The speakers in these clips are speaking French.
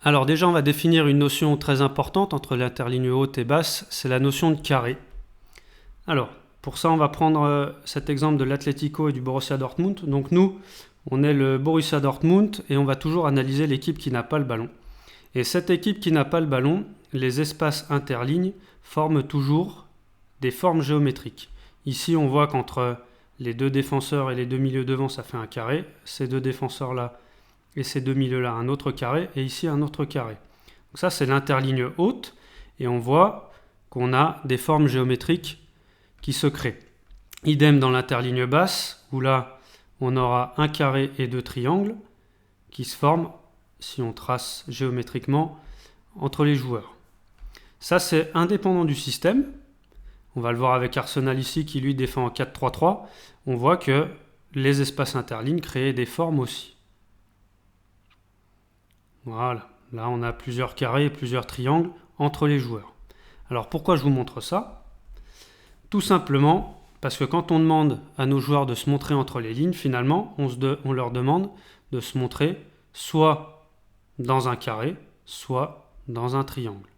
Alors déjà, on va définir une notion très importante entre l'interligne haute et basse, c'est la notion de carré. Alors, pour ça, on va prendre cet exemple de l'Atlético et du Borussia Dortmund. Donc nous, on est le Borussia Dortmund et on va toujours analyser l'équipe qui n'a pas le ballon. Et cette équipe qui n'a pas le ballon, les espaces interlignes forment toujours des formes géométriques. Ici, on voit qu'entre les deux défenseurs et les deux milieux devant, ça fait un carré. Ces deux défenseurs-là et ces deux milieux-là, un autre carré, et ici un autre carré. Donc ça, c'est l'interligne haute, et on voit qu'on a des formes géométriques qui se créent. Idem dans l'interligne basse, où là, on aura un carré et deux triangles qui se forment, si on trace géométriquement, entre les joueurs. Ça, c'est indépendant du système. On va le voir avec Arsenal ici, qui lui défend en 4-3-3. On voit que les espaces interlignes créent des formes aussi. Voilà, là on a plusieurs carrés et plusieurs triangles entre les joueurs. Alors pourquoi je vous montre ça? Tout simplement parce que quand on demande à nos joueurs de se montrer entre les lignes, finalement, on leur demande de se montrer soit dans un carré, soit dans un triangle.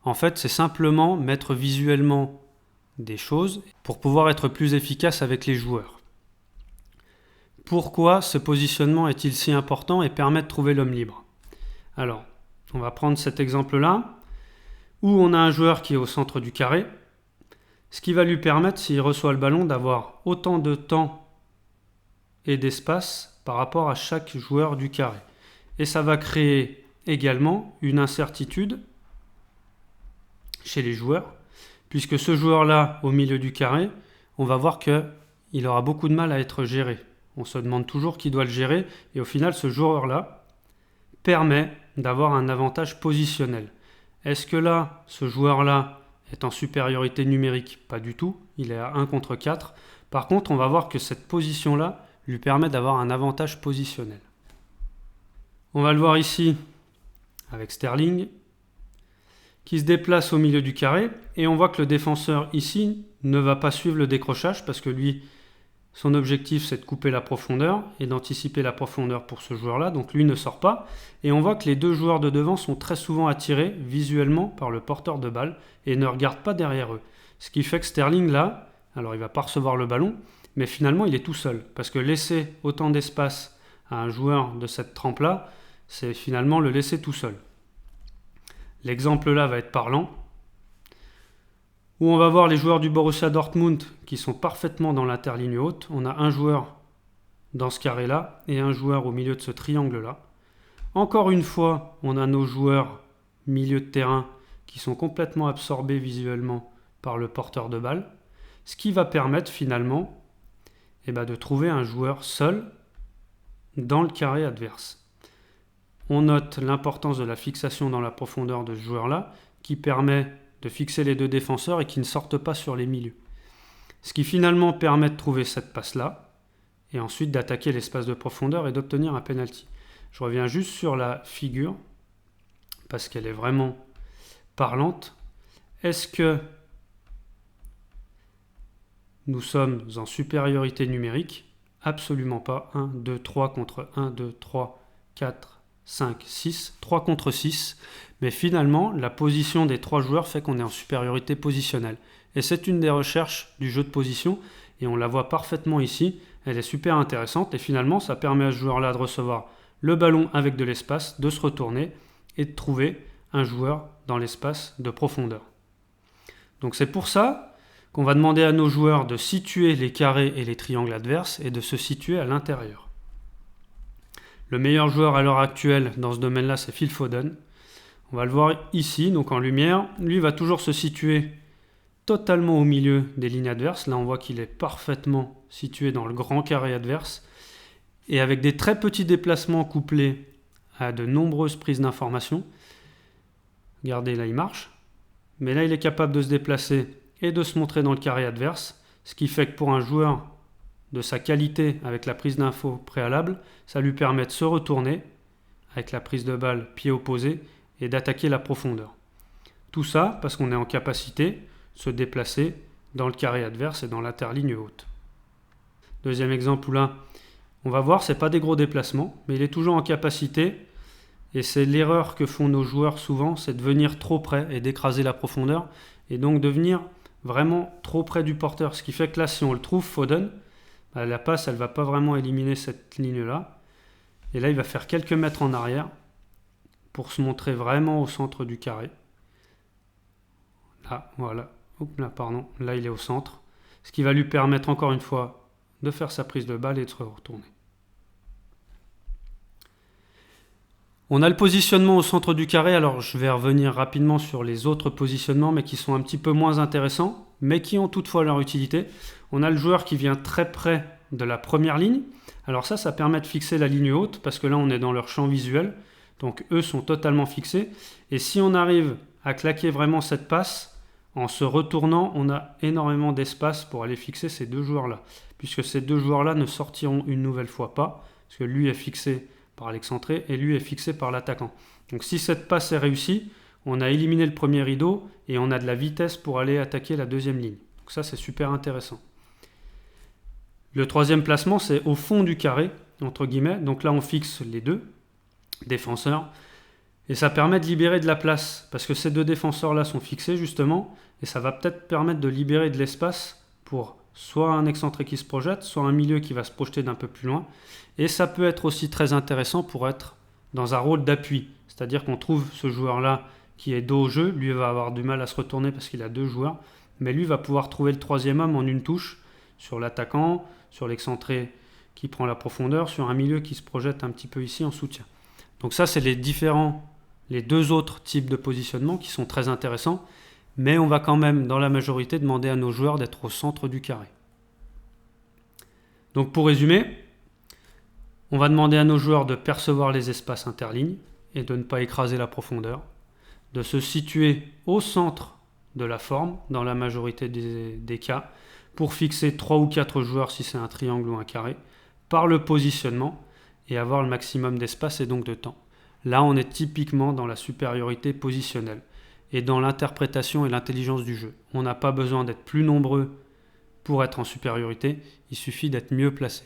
En fait, c'est simplement mettre visuellement des choses pour pouvoir être plus efficace avec les joueurs. Pourquoi ce positionnement est-il si important et permet de trouver l'homme libre? Alors, on va prendre cet exemple-là, où on a un joueur qui est au centre du carré, ce qui va lui permettre, s'il reçoit le ballon, d'avoir autant de temps et d'espace par rapport à chaque joueur du carré. Et ça va créer également une incertitude chez les joueurs, puisque ce joueur-là, au milieu du carré, on va voir qu'il aura beaucoup de mal à être géré. On se demande toujours qui doit le gérer, et au final, ce joueur-là permet d'avoir un avantage positionnel. Est-ce que là, ce joueur-là est en supériorité numérique? Pas du tout, il est à 1 contre 4. Par contre, on va voir que cette position-là lui permet d'avoir un avantage positionnel. On va le voir ici avec Sterling, qui se déplace au milieu du carré, et on voit que le défenseur ici ne va pas suivre le décrochage, parce que lui, son objectif, c'est de couper la profondeur et d'anticiper la profondeur pour ce joueur-là. Donc lui ne sort pas. Et on voit que les deux joueurs de devant sont très souvent attirés visuellement par le porteur de balle et ne regardent pas derrière eux. Ce qui fait que Sterling, là, alors il ne va pas recevoir le ballon, mais finalement il est tout seul. Parce que laisser autant d'espace à un joueur de cette trempe-là, c'est finalement le laisser tout seul. L'exemple là va être parlant, où on va voir les joueurs du Borussia Dortmund qui sont parfaitement dans l'interligne haute. On a un joueur dans ce carré-là et un joueur au milieu de ce triangle-là. Encore une fois, on a nos joueurs milieu de terrain qui sont complètement absorbés visuellement par le porteur de balle, ce qui va permettre finalement de trouver un joueur seul dans le carré adverse. On note l'importance de la fixation dans la profondeur de ce joueur-là qui permet de fixer les deux défenseurs et qui ne sortent pas sur les milieux. Ce qui finalement permet de trouver cette passe-là et ensuite d'attaquer l'espace de profondeur et d'obtenir un penalty. Je reviens juste sur la figure parce qu'elle est vraiment parlante. Est-ce que nous sommes en supériorité numérique? Absolument pas. 1, 2, 3 contre 1, 2, 3, 4, 5, 6, 3 contre 6. Mais finalement, la position des trois joueurs fait qu'on est en supériorité positionnelle. Et c'est une des recherches du jeu de position, et on la voit parfaitement ici. Elle est super intéressante, et finalement, ça permet à ce joueur-là de recevoir le ballon avec de l'espace, de se retourner, et de trouver un joueur dans l'espace de profondeur. Donc c'est pour ça qu'on va demander à nos joueurs de situer les carrés et les triangles adverses, et de se situer à l'intérieur. Le meilleur joueur à l'heure actuelle dans ce domaine-là, c'est Phil Foden. On va le voir ici, donc en lumière. Lui va toujours se situer totalement au milieu des lignes adverses. Là, on voit qu'il est parfaitement situé dans le grand carré adverse. Et avec des très petits déplacements couplés à de nombreuses prises d'informations. Regardez, là, il marche. Mais là, il est capable de se déplacer et de se montrer dans le carré adverse. Ce qui fait que pour un joueur de sa qualité avec la prise d'infos préalable, ça lui permet de se retourner avec la prise de balle pied opposé et d'attaquer la profondeur. Tout ça parce qu'on est en capacité de se déplacer dans le carré adverse et dans l'interligne haute. Deuxième exemple où là, on va voir, c'est pas des gros déplacements, mais il est toujours en capacité Et c'est l'erreur que font nos joueurs souvent, c'est de venir trop près et d'écraser la profondeur. Et donc de venir vraiment trop près du porteur. Ce qui fait que là, si on le trouve, Foden, la passe, elle ne va pas vraiment éliminer cette ligne-là. Et là, il va faire quelques mètres en arrière pour se montrer vraiment au centre du carré. Là, voilà. Oups, là, pardon. Là, il est au centre. Ce qui va lui permettre encore une fois de faire sa prise de balle et de se retourner. On a le positionnement au centre du carré. Alors, je vais revenir rapidement sur les autres positionnements, mais qui sont un petit peu moins intéressants, mais qui ont toutefois leur utilité. On a le joueur qui vient très près de la première ligne. Alors ça permet de fixer la ligne haute, parce que là, on est dans leur champ visuel. Donc, eux sont totalement fixés. Et si on arrive à claquer vraiment cette passe, en se retournant, on a énormément d'espace pour aller fixer ces deux joueurs-là. Puisque ces deux joueurs-là ne sortiront une nouvelle fois pas, parce que lui est fixé par l'excentré et lui est fixé par l'attaquant. Donc si cette passe est réussie, on a éliminé le premier rideau et on a de la vitesse pour aller attaquer la deuxième ligne. Donc ça, c'est super intéressant. Le troisième placement, c'est au fond du carré, entre guillemets. Donc là, on fixe les deux défenseurs et ça permet de libérer de la place parce que ces deux défenseurs-là sont fixés justement et ça va peut-être permettre de libérer de l'espace pour soit un excentré qui se projette, soit un milieu qui va se projeter d'un peu plus loin. Et ça peut être aussi très intéressant pour être dans un rôle d'appui. C'est-à-dire qu'on trouve ce joueur-là qui est dos au jeu, lui va avoir du mal à se retourner parce qu'il a deux joueurs, mais lui va pouvoir trouver le troisième homme en une touche sur l'attaquant, sur l'excentré qui prend la profondeur, sur un milieu qui se projette un petit peu ici en soutien. Donc ça, c'est les deux autres types de positionnement qui sont très intéressants, mais on va quand même, dans la majorité, demander à nos joueurs d'être au centre du carré. Donc pour résumer, on va demander à nos joueurs de percevoir les espaces interlignes et de ne pas écraser la profondeur, de se situer au centre de la forme, dans la majorité des cas, pour fixer 3 ou 4 joueurs si c'est un triangle ou un carré, par le positionnement et avoir le maximum d'espace et donc de temps. Là, on est typiquement dans la supériorité positionnelle et dans l'interprétation et l'intelligence du jeu. On n'a pas besoin d'être plus nombreux pour être en supériorité, il suffit d'être mieux placé.